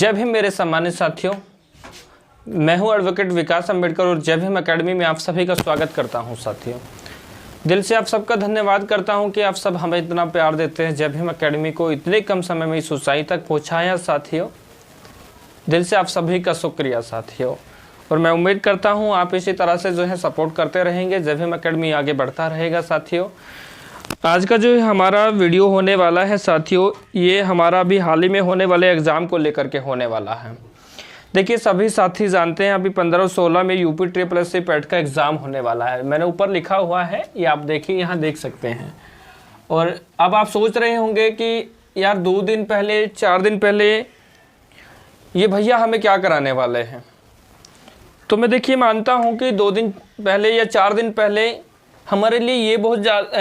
जय भीम मेरे सम्मानित साथियों, मैं हूं एडवोकेट विकास अंबेडकर और जय भीम अकेडमी में आप सभी का स्वागत करता हूं। साथियों, दिल से आप सबका धन्यवाद करता हूं कि आप सब हमें इतना प्यार देते हैं। जय भीम अकेडमी को इतने कम समय में इस ऊंचाई तक पहुंचाया साथियों, दिल से आप सभी का शुक्रिया साथियों। और मैं उम्मीद करता हूँ आप इसी तरह से जो है सपोर्ट करते रहेंगे, जय भीम अकेडमी आगे बढ़ता रहेगा साथियों। आज का जो हमारा वीडियो होने वाला है साथियों, ये हमारा अभी हाल ही में होने वाले एग्ज़ाम को लेकर के होने वाला है। देखिए, सभी साथी जानते हैं अभी 15 और 16 में यूपी SSC पैट का एग्ज़ाम होने वाला है। मैंने ऊपर लिखा हुआ है, ये आप देखिए, यहाँ देख सकते हैं। और अब आप सोच रहे होंगे कि यार 2 दिन पहले 4 दिन पहले ये भैया हमें क्या कराने वाले हैं। तो मैं देखिए मानता हूँ कि 2 दिन पहले या 4 दिन पहले हमारे लिए ये बहुत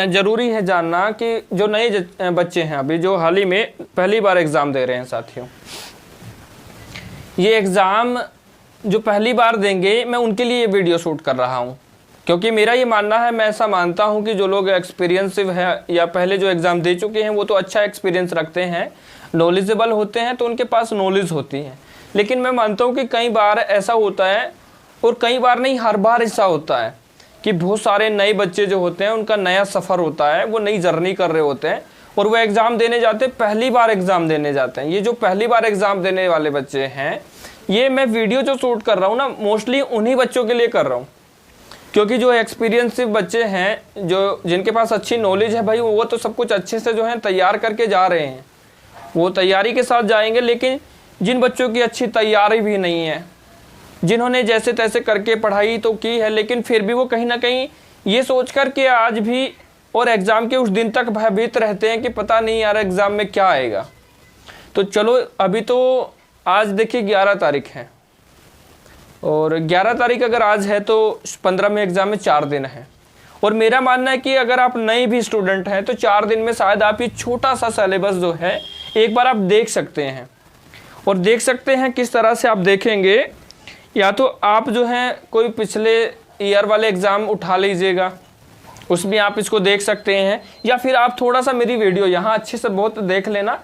ज़रूरी है जानना कि जो नए बच्चे हैं अभी जो हाल ही में पहली बार एग्ज़ाम दे रहे हैं साथियों, ये एग्ज़ाम जो पहली बार देंगे, मैं उनके लिए ये वीडियो शूट कर रहा हूँ। क्योंकि मेरा ये मानना है, मैं ऐसा मानता हूँ कि जो लोग एक्सपीरियंसिव है या पहले जो एग्ज़ाम दे चुके हैं वो तो अच्छा एक्सपीरियंस रखते हैं, नॉलेजेबल होते हैं, तो उनके पास नॉलेज होती है। लेकिन मैं मानता हूँ कि कई बार ऐसा होता है, और कई बार नहीं, हर बार ऐसा होता है कि बहुत सारे नए बच्चे जो होते हैं उनका नया सफ़र होता है, वो नई जर्नी कर रहे होते हैं और वो एग्ज़ाम देने जाते हैं, पहली बार एग्ज़ाम देने जाते हैं। ये जो पहली बार एग्ज़ाम देने वाले बच्चे हैं, ये मैं वीडियो जो शूट कर रहा हूँ ना, मोस्टली उन्हीं बच्चों के लिए कर रहा हूँ। क्योंकि जो एक्सपीरियंसिव बच्चे हैं, जो जिनके पास अच्छी नॉलेज है भाई, वो तो सब कुछ अच्छे से जो है तैयार करके जा रहे हैं, वो तैयारी के साथ जाएंगे। लेकिन जिन बच्चों की अच्छी तैयारी भी नहीं है, जिन्होंने जैसे तैसे करके पढ़ाई तो की है, लेकिन फिर भी वो कहीं ना कहीं ये सोच कर के आज भी और एग्ज़ाम के उस दिन तक भयभीत रहते हैं कि पता नहीं यार एग्ज़ाम में क्या आएगा। तो चलो, अभी तो आज देखिए 11 तारीख है, और 11 तारीख अगर आज है तो 15 में एग्ज़ाम में 4 दिन है। और मेरा मानना है कि अगर आप नए भी स्टूडेंट हैं तो 4 दिन में शायद आप ये छोटा सा सिलेबस जो है एक बार आप देख सकते हैं। और देख सकते हैं किस तरह से आप देखेंगे, या तो आप जो है कोई पिछले ईयर वाले एग्ज़ाम उठा लीजिएगा, उसमें आप इसको देख सकते हैं, या फिर आप थोड़ा सा मेरी वीडियो यहाँ अच्छे से बहुत देख लेना।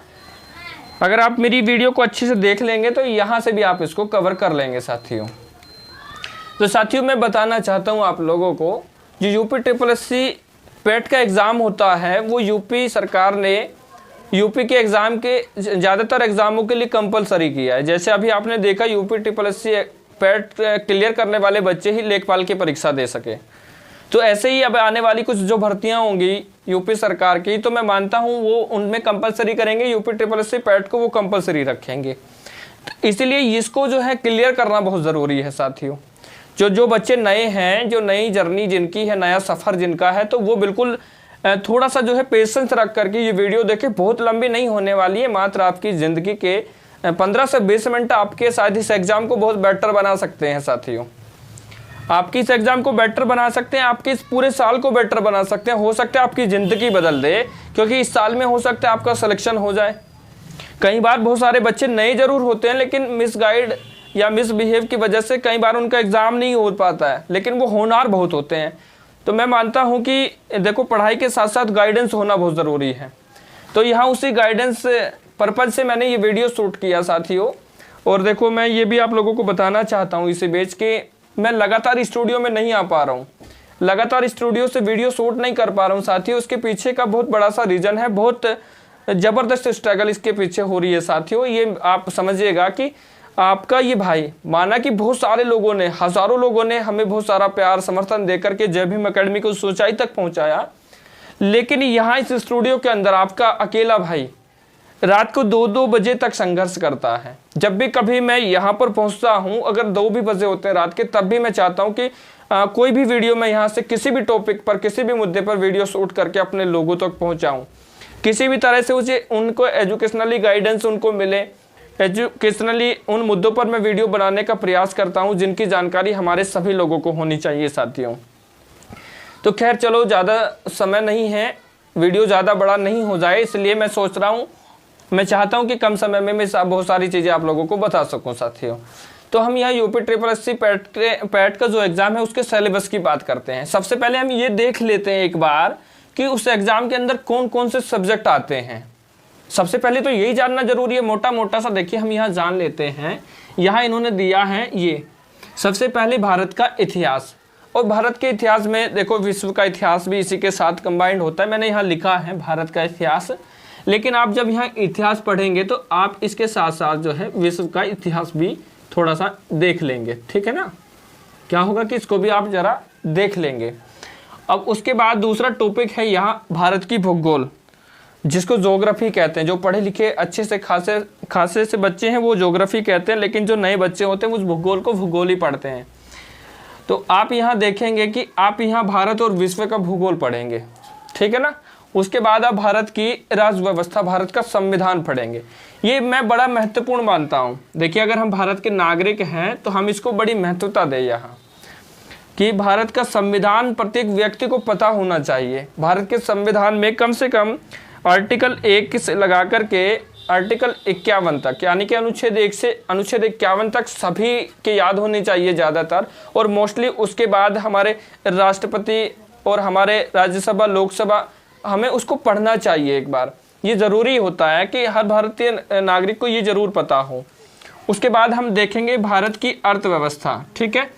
अगर आप मेरी वीडियो को अच्छे से देख लेंगे तो यहाँ से भी आप इसको कवर कर लेंगे साथियों। तो साथियों, मैं बताना चाहता हूँ आप लोगों को, जो यूपी SSC पैट का एग्ज़ाम होता है वो यूपी सरकार ने यूपी के एग्ज़ाम के ज़्यादातर एग्ज़ामों के लिए कंपलसरी किया है। जैसे अभी आपने देखा, यूपी SSC पैट क्लियर करने वाले बच्चे ही लेखपाल की परीक्षा दे सके। तो ऐसे ही अब आने वाली कुछ जो भर्तियां होंगी यूपी सरकार की, तो मैं मानता हूं वो उनमें कंपलसरी करेंगे, यूपी SSC पैट को वो कंपलसरी रखेंगे। तो इसीलिए इसको जो है क्लियर करना बहुत ज़रूरी है साथियों। जो बच्चे नए हैं, जो नई जर्नी जिनकी है, नया सफ़र जिनका है, तो वो बिल्कुल थोड़ा सा जो है पेशेंस रख करके ये वीडियो देखें। बहुत लंबी नहीं होने वाली है, मात्र आपकी ज़िंदगी के 15 से 20 मिनट आपके शायद इस एग्ज़ाम को बहुत बेटर बना सकते हैं साथियों। आपकी इस एग्ज़ाम को बेटर बना सकते हैं, आपके इस पूरे साल को बेटर बना सकते हैं। हो सकता है आपकी ज़िंदगी बदल दे, क्योंकि इस साल में हो सकता है आपका सिलेक्शन हो जाए। कई बार बहुत सारे बच्चे नए ज़रूर होते हैं, लेकिन मिसगाइड या मिसबिहेव की वजह से कई बार उनका एग्ज़ाम नहीं हो पाता है, लेकिन वो होनहार बहुत होते हैं। तो मैं मानता हूँ कि देखो, पढ़ाई के साथ साथ गाइडेंस होना बहुत ज़रूरी है। तो यहाँ उसी गाइडेंस पर्पज़ से मैंने ये वीडियो शूट किया साथियों। और देखो, मैं ये भी आप लोगों को बताना चाहता हूँ इसी बीच के मैं लगातार स्टूडियो में नहीं आ पा रहा हूँ, लगातार स्टूडियो से वीडियो शूट नहीं कर पा रहा हूँ साथियों। उसके पीछे का बहुत बड़ा सा रीज़न है, बहुत ज़बरदस्त स्ट्रगल इसके पीछे हो रही है साथियों। ये आप समझिएगा कि आपका ये भाई, माना कि बहुत सारे लोगों ने, हज़ारों लोगों ने हमें बहुत सारा प्यार समर्थन दे करके जय भीम अकेडमी को ऊंचाई तक पहुँचाया, लेकिन यहाँ इस स्टूडियो के अंदर आपका अकेला भाई रात को 2-2 बजे तक संघर्ष करता है। जब भी कभी मैं यहाँ पर पहुँचता हूँ, अगर 2 भी बजे होते हैं रात के, तब भी मैं चाहता हूँ कि कोई भी वीडियो मैं यहाँ से किसी भी टॉपिक पर, किसी भी मुद्दे पर वीडियो शूट करके अपने लोगों तक पहुँचाऊँ। किसी भी तरह से उनको एजुकेशनली गाइडेंस उनको मिले, एजुकेशनली उन मुद्दों पर मैं वीडियो बनाने का प्रयास करता हूँ जिनकी जानकारी हमारे सभी लोगों को होनी चाहिए साथियों। तो खैर चलो, ज़्यादा समय नहीं है, वीडियो ज़्यादा बड़ा नहीं हो जाए, इसलिए मैं सोच रहा हूँ, मैं चाहता हूं कि कम समय में मैं बहुत सारी चीज़ें आप लोगों को बता सकूं साथियों। तो हम यहाँ यूपी SSC पैट का जो एग्ज़ाम है उसके सिलेबस की बात करते हैं। सबसे पहले हम ये देख लेते हैं एक बार कि उस एग्ज़ाम के अंदर कौन कौन से सब्जेक्ट आते हैं। सबसे पहले तो यही जानना जरूरी है, मोटा मोटा सा देखिए हम यहाँ जान लेते हैं। यहाँ इन्होंने दिया है ये सबसे पहले भारत का इतिहास, और भारत के इतिहास में देखो विश्व का इतिहास भी इसी के साथ कंबाइंड होता है। मैंने यहाँ लिखा है भारत का इतिहास, लेकिन आप जब यहाँ इतिहास पढ़ेंगे तो आप इसके साथ साथ जो है विश्व का इतिहास भी थोड़ा सा देख लेंगे, ठीक है ना। क्या होगा कि इसको भी आप जरा देख लेंगे। अब उसके बाद दूसरा टॉपिक है यहाँ भारत की भूगोल, जिसको ज्योग्राफी कहते हैं। जो पढ़े लिखे अच्छे से खासे से बच्चे हैं वो ज्योग्राफी कहते हैं, लेकिन जो नए बच्चे होते हैं उस भूगोल को भूगोल ही पढ़ते हैं। तो आप यहाँ देखेंगे कि आप यहाँ भारत और विश्व का भूगोल पढ़ेंगे, ठीक है ना। उसके बाद आप भारत की राज्य व्यवस्था, भारत का संविधान पढ़ेंगे। ये मैं बड़ा महत्वपूर्ण मानता हूँ। देखिए अगर हम भारत के नागरिक हैं तो हम इसको बड़ी महत्वता दें यहाँ, कि भारत का संविधान प्रत्येक व्यक्ति को पता होना चाहिए। भारत के संविधान में कम से कम आर्टिकल 1 से लगा करके आर्टिकल 51 तक, यानी कि अनुच्छेद 1 से अनुच्छेद 51 तक सभी के याद होने चाहिए ज़्यादातर। और मोस्टली उसके बाद हमारे राष्ट्रपति और हमारे राज्यसभा लोकसभा, हमें उसको पढ़ना चाहिए एक बार। ये ज़रूरी होता है कि हर भारतीय नागरिक को ये ज़रूर पता हो। उसके बाद हम देखेंगे भारत की अर्थव्यवस्था, ठीक है।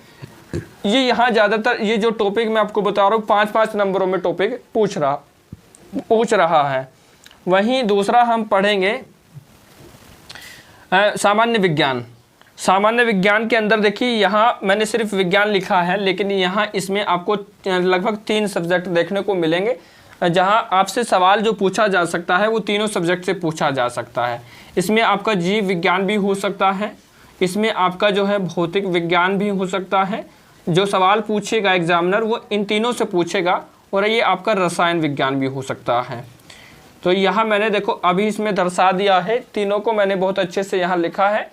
ये यहाँ ज़्यादातर ये जो टॉपिक मैं आपको बता रहा हूँ 5-5 नंबरों में टॉपिक पूछ रहा है। वहीं दूसरा हम पढ़ेंगे सामान्य विज्ञान। सामान्य विज्ञान के अंदर देखिए यहाँ मैंने सिर्फ विज्ञान लिखा है, लेकिन यहाँ इसमें आपको लगभग 3 सब्जेक्ट देखने को मिलेंगे, जहाँ आपसे सवाल जो पूछा जा सकता है वो तीनों सब्जेक्ट से पूछा जा सकता है। इसमें आपका जीव विज्ञान भी हो सकता है, इसमें आपका जो है भौतिक विज्ञान भी हो सकता है। जो सवाल पूछेगा एग्जामिनर वो इन तीनों से पूछेगा, और ये आपका रसायन विज्ञान भी हो सकता है। तो यहाँ मैंने देखो अभी इसमें दर्शा दिया है, तीनों को मैंने बहुत अच्छे से यहाँ लिखा है।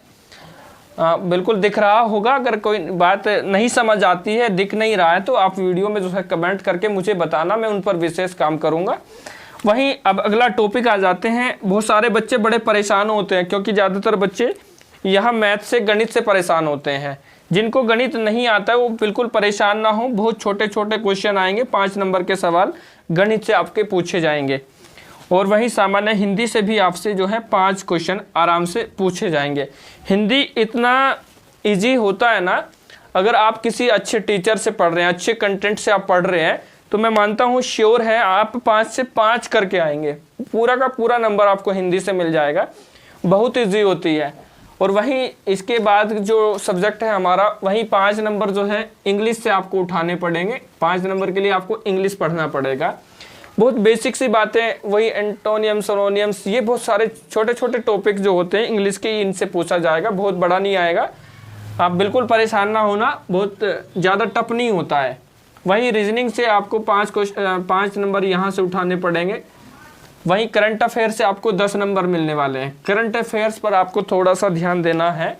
बिल्कुल दिख रहा होगा। अगर कोई बात नहीं समझ आती है, दिख नहीं रहा है, तो आप वीडियो में जो है कमेंट करके मुझे बताना, मैं उन पर विशेष काम करूँगा। वहीं अब अगला टॉपिक आ जाते हैं। बहुत सारे बच्चे बड़े परेशान होते हैं, क्योंकि ज़्यादातर बच्चे यहाँ मैथ से, गणित से परेशान होते हैं। जिनको गणित नहीं आता है वो बिल्कुल परेशान ना हो। बहुत छोटे छोटे क्वेश्चन आएंगे, 5 नंबर के सवाल गणित से आपके पूछे जाएंगे। और वहीं सामान्य हिंदी से भी आपसे जो है 5 क्वेश्चन आराम से पूछे जाएंगे। हिंदी इतना इजी होता है ना, अगर आप किसी अच्छे टीचर से पढ़ रहे हैं, अच्छे कंटेंट से आप पढ़ रहे हैं, तो मैं मानता हूँ श्योर है आप 5 से 5 करके आएंगे। पूरा का पूरा नंबर आपको हिंदी से मिल जाएगा, बहुत ईजी होती है। और वहीं इसके बाद जो सब्जेक्ट है हमारा, वहीं 5 नंबर जो है इंग्लिश से आपको उठाने पड़ेंगे। 5 नंबर के लिए आपको इंग्लिश पढ़ना पड़ेगा। बहुत बेसिक सी बातें, वही एंटोनियम्स, सिनोनियम्स, ये बहुत सारे छोटे छोटे टॉपिक जो होते हैं इंग्लिश के, इनसे पूछा जाएगा। बहुत बड़ा नहीं आएगा, आप बिल्कुल परेशान ना होना, बहुत ज़्यादा टफ नहीं होता है। वहीं रीजनिंग से आपको 5 नंबर यहाँ से उठाने पड़ेंगे। वहीं करंट अफेयर से आपको 10 नंबर मिलने वाले हैं। करंट अफेयर्स पर आपको थोड़ा सा ध्यान देना है।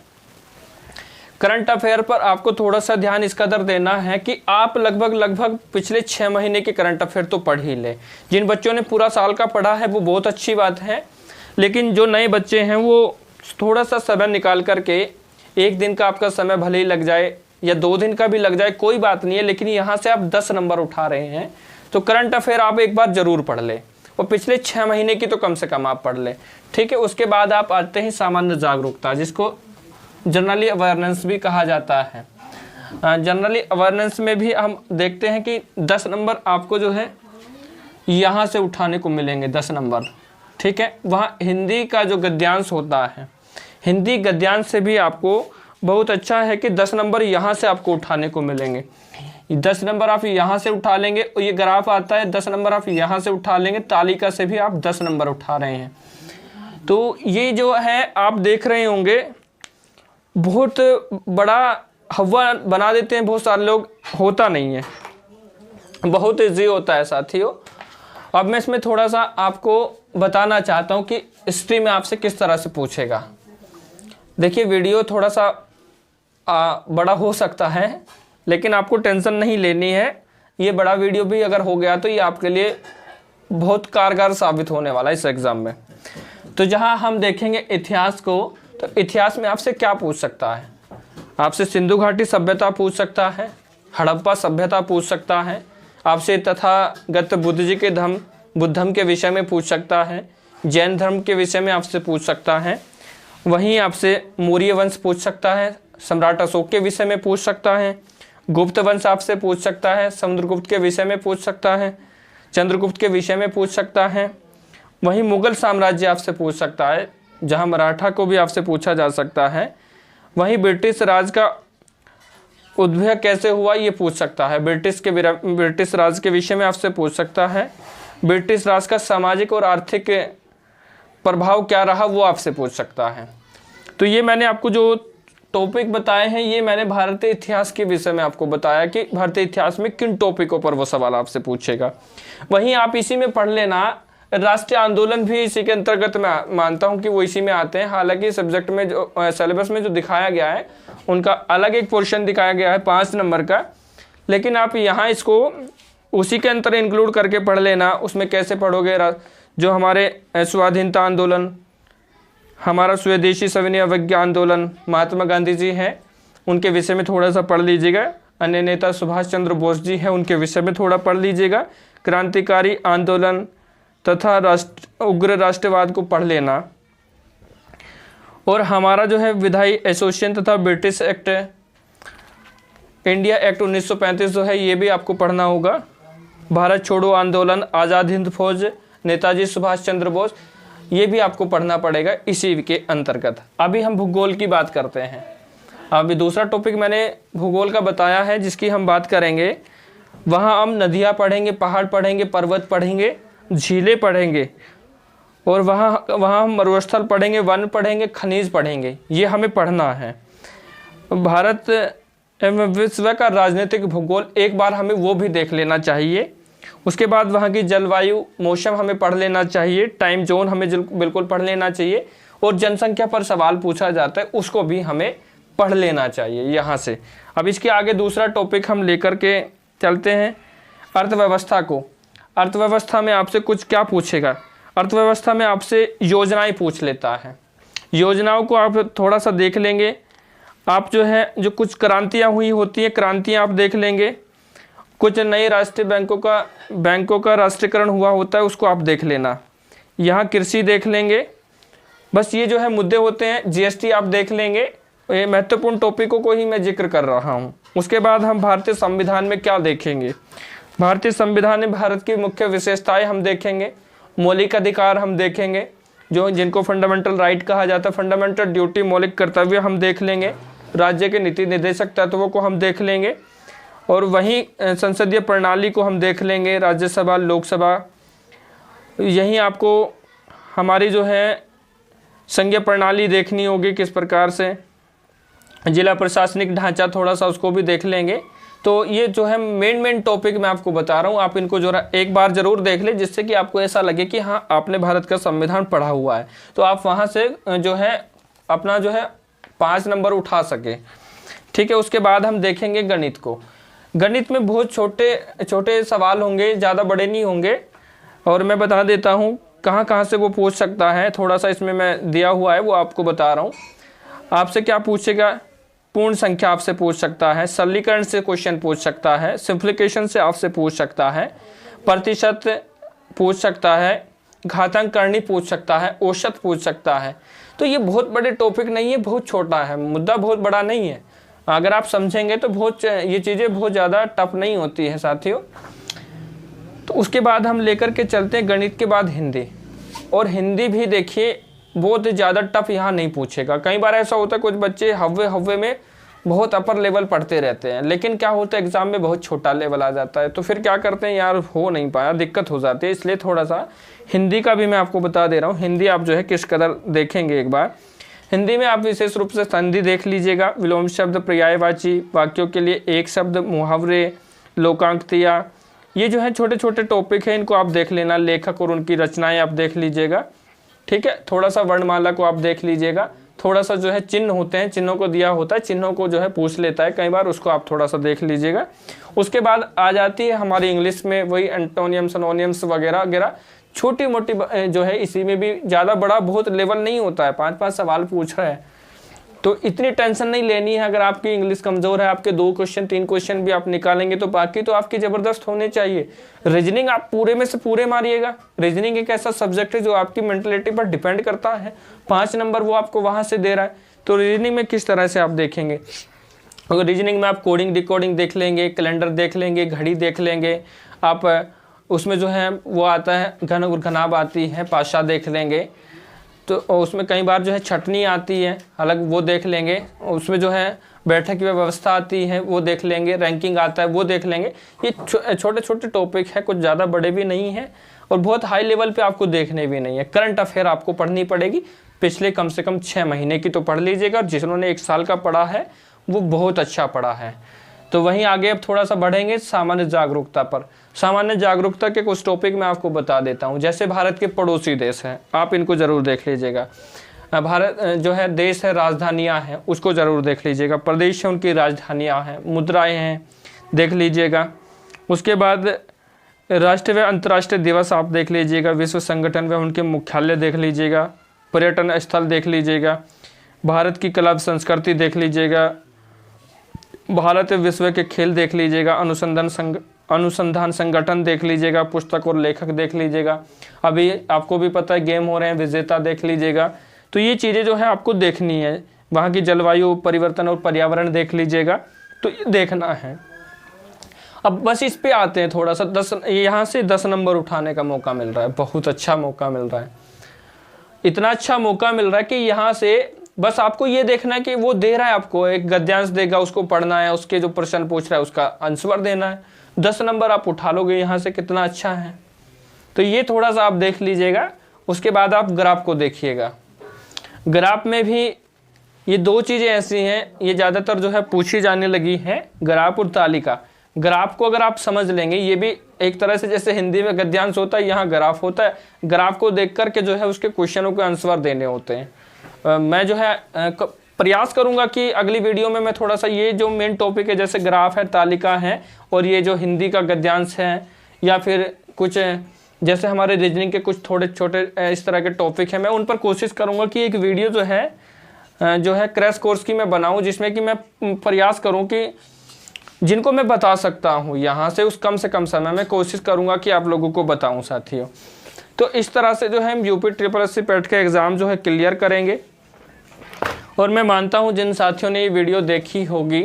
करंट अफेयर पर आपको थोड़ा सा ध्यान इस कदर देना है कि आप लगभग पिछले 6 महीने के करंट अफेयर तो पढ़ ही लें। जिन बच्चों ने पूरा साल का पढ़ा है वो बहुत अच्छी बात है, लेकिन जो नए बच्चे हैं वो थोड़ा सा समय निकाल करके, 1 दिन का आपका समय भले ही लग जाए या 2 दिन का भी लग जाए, कोई बात नहीं है, लेकिन यहाँ से आप 10 नंबर उठा रहे हैं तो करंट अफेयर आप एक बार ज़रूर पढ़ लें, और पिछले 6 महीने की तो कम से कम आप पढ़ लें, ठीक है। उसके बाद आप आते हैं सामान्य जागरूकता, जिसको जनरली अवेयरनेस भी कहा जाता है। जनरली अवेयरनेस में भी हम देखते हैं कि 10 नंबर आपको जो है यहाँ से उठाने को मिलेंगे, 10 नंबर, ठीक है। वहाँ हिंदी का जो गद्यांश होता है, हिंदी गद्यांश से भी आपको बहुत अच्छा है कि 10 नंबर यहाँ से आपको उठाने को मिलेंगे। 10 नंबर आप यहाँ से उठा लेंगे, और ये ग्राफ आता है, 10 नंबर आप यहाँ से उठा लेंगे। तालिका से भी आप 10 नंबर उठा रहे हैं। तो ये जो है आप देख रहे होंगे, बहुत बड़ा हवा बना देते हैं बहुत सारे लोग, होता नहीं है, बहुत ईजी होता है साथियों। अब मैं इसमें थोड़ा सा आपको बताना चाहता हूँ कि हिस्ट्री में आपसे किस तरह से पूछेगा। देखिए वीडियो थोड़ा सा बड़ा हो सकता है, लेकिन आपको टेंशन नहीं लेनी है। ये बड़ा वीडियो भी अगर हो गया तो ये आपके लिए बहुत कारगर साबित होने वाला है इस एग्ज़ाम में। तो जहाँ हम देखेंगे इतिहास को, तो इतिहास में आपसे क्या पूछ सकता है? आपसे सिंधु घाटी सभ्यता पूछ सकता है, हड़प्पा सभ्यता पूछ सकता है, आपसे तथागत बुद्ध जी के बुद्धम के विषय में पूछ सकता है, जैन धर्म के विषय में आपसे पूछ सकता है। वहीं आपसे मौर्य वंश पूछ सकता है, सम्राट अशोक के विषय में पूछ सकता है, गुप्त वंश आपसे पूछ सकता है, समुद्रगुप्त के विषय में पूछ सकता है, चंद्रगुप्त के विषय में पूछ सकता है। वहीं मुगल साम्राज्य आपसे पूछ सकता है, जहां मराठा को भी आपसे पूछा जा सकता है। वहीं ब्रिटिश राज का उद्भव कैसे हुआ ये पूछ सकता है, ब्रिटिश राज के विषय में आपसे पूछ सकता है। ब्रिटिश राज का सामाजिक और आर्थिक प्रभाव क्या रहा वो आपसे पूछ सकता है। तो ये मैंने आपको जो टॉपिक बताए हैं, ये मैंने भारतीय इतिहास के विषय में आपको बताया कि भारतीय इतिहास में किन टॉपिकों पर वो सवाल आपसे पूछेगा। वहीं आप इसी में पढ़ लेना, राष्ट्रीय आंदोलन भी इसी के अंतर्गत मैं मानता हूं कि वो इसी में आते हैं। हालांकि सब्जेक्ट में जो सिलेबस में जो दिखाया गया है उनका अलग एक पोर्शन दिखाया गया है 5 नंबर का, लेकिन आप यहाँ इसको उसी के अंतर इंक्लूड करके पढ़ लेना। उसमें कैसे पढ़ोगे, जो हमारे स्वाधीनता आंदोलन, हमारा स्वदेशी सविनय अवज्ञा आंदोलन महात्मा गांधी जी हैं, उनके विषय में थोड़ा सा पढ़ लीजिएगा। अन्य नेता सुभाष चंद्र बोस जी हैं, उनके विषय में थोड़ा पढ़ लीजिएगा। क्रांतिकारी आंदोलन तथा उग्र राष्ट्रवाद को पढ़ लेना। और हमारा जो है विधायी एसोसिएशन तथा ब्रिटिश एक्ट, इंडिया एक्ट 1935 जो है ये भी आपको पढ़ना होगा। भारत छोड़ो आंदोलन, आज़ाद हिंद फौज, नेताजी सुभाष चंद्र बोस, ये भी आपको पढ़ना पड़ेगा इसी के अंतर्गत। अभी हम भूगोल की बात करते हैं। अभी दूसरा टॉपिक मैंने भूगोल का बताया है जिसकी हम बात करेंगे। वहाँ हम नदियाँ पढ़ेंगे, पहाड़ पढ़ेंगे, पर्वत पढ़ेंगे, झीलें पढ़ेंगे, और वहाँ हम मरुस्थल पढ़ेंगे, वन पढ़ेंगे, खनिज पढ़ेंगे। ये हमें पढ़ना है। भारत एवं विश्व का राजनीतिक भूगोल एक बार हमें वो भी देख लेना चाहिए। उसके बाद वहाँ की जलवायु, मौसम हमें पढ़ लेना चाहिए। टाइम जोन हमें बिल्कुल पढ़ लेना चाहिए। और जनसंख्या पर सवाल पूछा जाता है उसको भी हमें पढ़ लेना चाहिए यहाँ से। अब इसके आगे दूसरा टॉपिक हम लेकर के चलते हैं, अर्थव्यवस्था को। अर्थव्यवस्था में आपसे कुछ क्या पूछेगा, अर्थव्यवस्था में आपसे योजनाएं पूछ लेता है। योजनाओं को आप थोड़ा सा देख लेंगे। आप जो कुछ क्रांतियाँ हुई होती हैं, क्रांतियाँ आप देख लेंगे। कुछ नए राष्ट्रीय बैंकों का राष्ट्रीयकरण हुआ होता है, उसको आप देख लेना। यहाँ कृषि देख लेंगे। बस ये जो है मुद्दे होते हैं। जीएसटी आप देख लेंगे। ये महत्वपूर्ण टॉपिकों को ही मैं जिक्र कर रहा हूँ। उसके बाद हम भारतीय संविधान में क्या देखेंगे, भारतीय संविधान में भारत की मुख्य विशेषताएं हम देखेंगे। मौलिक अधिकार हम देखेंगे, जिनको फंडामेंटल राइट कहा जाता है। फंडामेंटल ड्यूटी, मौलिक कर्तव्य हम देख लेंगे। राज्य के नीति निर्देशक तत्वों को हम देख लेंगे। और वहीं संसदीय प्रणाली को हम देख लेंगे, राज्यसभा, लोकसभा। यहीं आपको हमारी जो है संघीय प्रणाली देखनी होगी, किस प्रकार से जिला प्रशासनिक ढांचा, थोड़ा सा उसको भी देख लेंगे। तो ये जो है मेन टॉपिक मैं आपको बता रहा हूँ। आप इनको जो एक बार जरूर देख लें, जिससे कि आपको ऐसा लगे कि हाँ आपने भारत का संविधान पढ़ा हुआ है, तो आप वहाँ से जो है अपना जो है 5 नंबर उठा सके। ठीक है। उसके बाद हम देखेंगे गणित को। गणित में बहुत छोटे छोटे सवाल होंगे, ज़्यादा बड़े नहीं होंगे। और मैं बता देता हूँ कहाँ से वो पूछ सकता है। थोड़ा सा इसमें मैं दिया हुआ है वो आपको बता रहा हूँ। आपसे क्या पूछेगा, पूर्ण संख्या आपसे पूछ सकता है, सरलीकरण से क्वेश्चन पूछ सकता है, सिंप्लीफिकेशन से आपसे पूछ सकता है, प्रतिशत पूछ सकता है, घातांक करनी पूछ सकता है, औसत पूछ सकता है। तो ये बहुत बड़े टॉपिक नहीं है, बहुत छोटा है, मुद्दा बहुत बड़ा नहीं है। अगर आप समझेंगे तो ये चीज़ें बहुत ज़्यादा टफ नहीं होती है साथियों। तो उसके बाद हम लेकर के चलते हैं गणित के बाद हिंदी। और हिंदी भी देखिए बहुत ज़्यादा टफ यहाँ नहीं पूछेगा। कई बार ऐसा होता है कुछ बच्चे हव्वे में बहुत अपर लेवल पढ़ते रहते हैं, लेकिन क्या होता है एग्ज़ाम में बहुत छोटा लेवल आ जाता है, तो फिर क्या करते हैं यार, हो नहीं पाया, दिक्कत हो जाती है। इसलिए थोड़ा सा हिंदी का भी मैं आपको बता दे रहा हूँ। हिंदी आप जो है किस कदर देखेंगे एक बार। हिंदी में आप विशेष रूप से संधि देख लीजिएगा, विलोम शब्द, पर्यायवाची, वाक्यों के लिए एक शब्द, मुहावरे, लोकांक्तियाँ, ये जो है छोटे छोटे टॉपिक हैं, इनको आप देख लेना। लेखक और उनकी रचनाएँ आप देख लीजिएगा। ठीक है। थोड़ा सा वर्णमाला को आप देख लीजिएगा। थोड़ा सा जो है चिन्ह होते हैं, चिन्हों को दिया होता है, चिन्हों को जो है पूछ लेता है कई बार, उसको आप थोड़ा सा देख लीजिएगा। उसके बाद आ जाती है हमारी इंग्लिश में वही एंटोनियम्स, सिनोनियम्स वगैरह वगैरह, छोटी मोटी जो है। इसी में भी ज़्यादा बड़ा बहुत लेवल नहीं होता है, 5-5 सवाल पूछ रहा है, तो इतनी टेंशन नहीं लेनी है। अगर आपकी इंग्लिश कमज़ोर है, आपके 2 क्वेश्चन 3 क्वेश्चन भी आप निकालेंगे तो बाकी तो आपकी ज़बरदस्त होने चाहिए। रीजनिंग आप पूरे में से पूरे मारिएगा। रीजनिंग एक ऐसा सब्जेक्ट है जो आपकी मेंटलिटी पर डिपेंड करता है। 5 नंबर वो आपको वहाँ से दे रहा है, तो रीजनिंग में किस तरह से आप देखेंगे। अगर रीजनिंग में आप कोडिंग डिकोडिंग देख लेंगे, कैलेंडर देख लेंगे, घड़ी देख लेंगे, आप उसमें जो है वो आता है घन और घनाभ आती है, पाशा देख लेंगे, तो उसमें कई बार जो है छटनी आती है अलग, वो देख लेंगे। उसमें जो है बैठक की व्यवस्था आती है वो देख लेंगे, रैंकिंग आता है वो देख लेंगे। ये छोटे छोटे टॉपिक है, कुछ ज़्यादा बड़े भी नहीं हैं और बहुत हाई लेवल पे आपको देखने भी नहीं है। करंट अफेयर आपको पढ़नी पड़ेगी, पिछले कम से कम 6 महीने की तो पढ़ लीजिएगा, और जिन्होंने 1 साल का पढ़ा है वो बहुत अच्छा पढ़ा है। तो वहीं आगे अब थोड़ा सा बढ़ेंगे सामान्य जागरूकता पर। सामान्य जागरूकता के कुछ टॉपिक मैं आपको बता देता हूं। जैसे भारत के पड़ोसी देश हैं, आप इनको ज़रूर देख लीजिएगा। भारत जो है देश है, राजधानियां हैं, उसको ज़रूर देख लीजिएगा। प्रदेश है, उनकी राजधानियां हैं, मुद्राएं हैं, देख लीजिएगा। उसके बाद राष्ट्रीय व अंतर्राष्ट्रीय दिवस आप देख लीजिएगा। विश्व संगठन व उनके मुख्यालय देख लीजिएगा। पर्यटन स्थल देख लीजिएगा। भारत की कला संस्कृति देख लीजिएगा। भारत विश्व के खेल देख लीजिएगा। अनुसंधान संगठन देख लीजिएगा। पुस्तक और लेखक देख लीजिएगा। अभी आपको भी पता है गेम हो रहे हैं, विजेता देख लीजिएगा। तो ये चीज़ें जो है आपको देखनी है। वहाँ की जलवायु परिवर्तन और पर्यावरण देख लीजिएगा, तो ये देखना है। अब बस इस पे आते हैं थोड़ा सा। यहाँ से 10 नंबर उठाने का मौका मिल रहा है, बहुत अच्छा मौका मिल रहा है। इतना अच्छा मौका मिल रहा है कि यहाँ से बस आपको ये देखना है कि वो दे रहा है, आपको एक गद्यांश देगा, उसको पढ़ना है, उसके जो प्रश्न पूछ रहा है उसका आंसर देना है। 10 नंबर आप उठा लोगे यहाँ से, कितना अच्छा है। तो ये थोड़ा सा आप देख लीजिएगा। उसके बाद आप ग्राफ को देखिएगा। ग्राफ में भी ये 2 चीज़ें ऐसी हैं, ये ज़्यादातर जो है पूछी जाने लगी हैं, ग्राफ और तालिका। ग्राफ को अगर आप समझ लेंगे, ये भी एक तरह से जैसे हिंदी में गद्यांश होता है, यहाँ ग्राफ होता है। ग्राफ को देख कर के जो है उसके क्वेश्चनों के आंसर देने होते हैं। मैं जो है प्रयास करूंगा कि अगली वीडियो में मैं थोड़ा सा ये जो मेन टॉपिक है, जैसे ग्राफ है, तालिका है, और ये जो हिंदी का गद्यांश है, या फिर कुछ जैसे हमारे रीजनिंग के कुछ थोड़े छोटे इस तरह के टॉपिक हैं, मैं उन पर कोशिश करूंगा कि एक वीडियो जो है क्रैश कोर्स की मैं बनाऊं, जिसमें कि मैं प्रयास करूं कि जिनको मैं बता सकता हूं यहाँ से कम समय में कोशिश करूँगा कि आप लोगों को बताऊँ साथियों। तो इस तरह से जो है हम यूपी SSC पेट का एग्ज़ाम जो है क्लियर करेंगे। और मैं मानता हूं जिन साथियों ने ये वीडियो देखी होगी,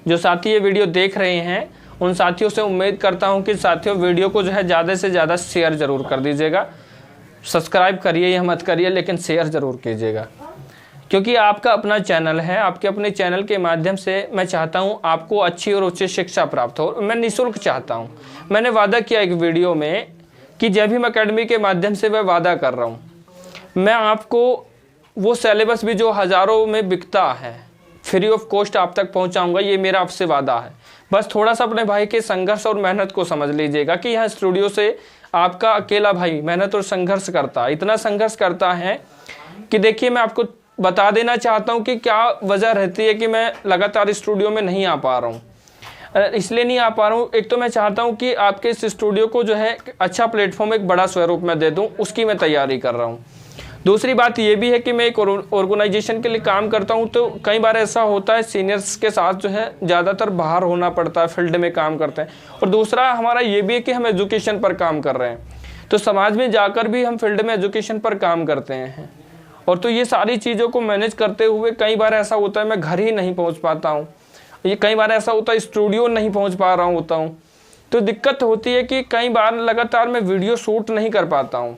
जो साथी ये वीडियो देख रहे हैं, उन साथियों से उम्मीद करता हूं कि साथियों वीडियो को जो है ज़्यादा से ज़्यादा शेयर ज़रूर कर दीजिएगा। सब्सक्राइब करिए या मत करिए, लेकिन शेयर ज़रूर कीजिएगा, क्योंकि आपका अपना चैनल है। आपके अपने चैनल के माध्यम से मैं चाहता हूँ आपको अच्छी और उच्च शिक्षा प्राप्त हो। मैं निःशुल्क चाहता हूँ। मैंने वादा किया एक वीडियो में कि जय भीम अकेडमी के माध्यम से मैं वादा कर रहा हूँ, मैं आपको वो सिलेबस भी जो हज़ारों में बिकता है फ्री ऑफ कॉस्ट आप तक पहुंचाऊंगा। ये मेरा आपसे वादा है। बस थोड़ा सा अपने भाई के संघर्ष और मेहनत को समझ लीजिएगा कि यहाँ स्टूडियो से आपका अकेला भाई मेहनत और संघर्ष करता है, इतना संघर्ष करता है कि देखिए मैं आपको बता देना चाहता हूँ कि क्या वजह रहती है कि मैं लगातार स्टूडियो में नहीं आ पा रहा हूँ। इसलिए नहीं आ पा रहा हूँ, एक तो मैं चाहता हूँ कि आपके इस स्टूडियो को जो है अच्छा प्लेटफॉर्म, एक बड़ा स्वरूप में दे दूँ, उसकी मैं तैयारी कर रहा हूँ। दूसरी बात ये भी है कि मैं एक ऑर्गेनाइजेशन के लिए काम करता हूं, तो कई बार ऐसा होता है सीनियर्स के साथ जो है ज़्यादातर बाहर होना पड़ता है, फील्ड में काम करते हैं। और दूसरा हमारा ये भी है कि हम एजुकेशन पर काम कर रहे हैं, तो समाज में जाकर भी हम फील्ड में एजुकेशन पर काम करते हैं। और तो ये सारी चीज़ों को मैनेज करते हुए कई बार ऐसा होता है मैं घर ही नहीं पहुँच पाता हूँ, ये कई बार ऐसा होता है स्टूडियो नहीं पहुँच पा रहा होता हूँ। तो दिक्कत होती है कि कई बार लगातार मैं वीडियो शूट नहीं कर पाता हूँ।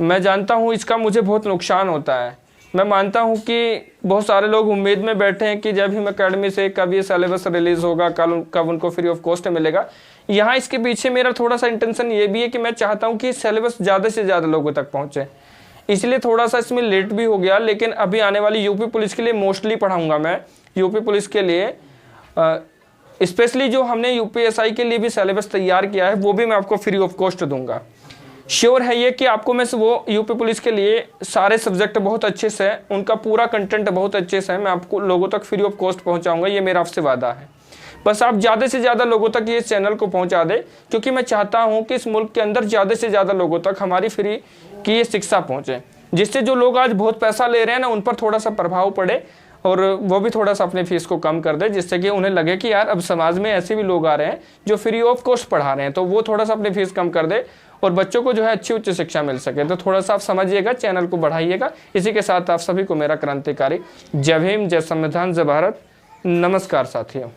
मैं जानता हूँ इसका मुझे बहुत नुकसान होता है। मैं मानता हूँ कि बहुत सारे लोग उम्मीद में बैठे हैं कि जब भीम अकेडमी से कब ये सिलेबस रिलीज़ होगा, कब उनको फ्री ऑफ कॉस्ट मिलेगा। यहाँ इसके पीछे मेरा थोड़ा सा इंटेंशन ये भी है कि मैं चाहता हूँ कि सिलेबस ज़्यादा से ज़्यादा लोगों तक पहुँचे, इसलिए थोड़ा सा इसमें लेट भी हो गया। लेकिन अभी आने वाली यूपी पुलिस के लिए मोस्टली पढ़ाऊँगा मैं। यूपी पुलिस के लिए स्पेशली जो हमने यूपीएसआई के लिए भी सिलेबस तैयार किया है, वो भी मैं आपको फ्री ऑफ कॉस्ट दूंगा। श्योर है ये कि आपको मैं वो यूपी पुलिस के लिए सारे सब्जेक्ट बहुत अच्छे से, उनका पूरा कंटेंट बहुत अच्छे से मैं आपको लोगों तक फ्री ऑफ कॉस्ट पहुंचाऊंगा। ये मेरा आपसे वादा है। बस आप ज़्यादा से ज़्यादा लोगों तक ये चैनल को पहुंचा दें, क्योंकि मैं चाहता हूं कि इस मुल्क के अंदर ज़्यादा से ज़्यादा लोगों तक हमारी फ्री की ये शिक्षा पहुँचे, जिससे जो लोग आज बहुत पैसा ले रहे हैं ना, उन पर थोड़ा सा प्रभाव पड़े और वो भी थोड़ा सा अपने फीस को कम कर दे, जिससे कि उन्हें लगे कि यार अब समाज में ऐसे भी लोग आ रहे हैं जो फ्री ऑफ कॉस्ट पढ़ा रहे हैं, तो वो थोड़ा सा अपनी फीस कम कर दे और बच्चों को जो है अच्छी उच्च शिक्षा मिल सके। तो थोड़ा सा आप समझिएगा, चैनल को बढ़ाइएगा। इसी के साथ आप सभी को मेरा क्रांतिकारी जय भीम, जय संविधान, जय भारत। नमस्कार साथियों।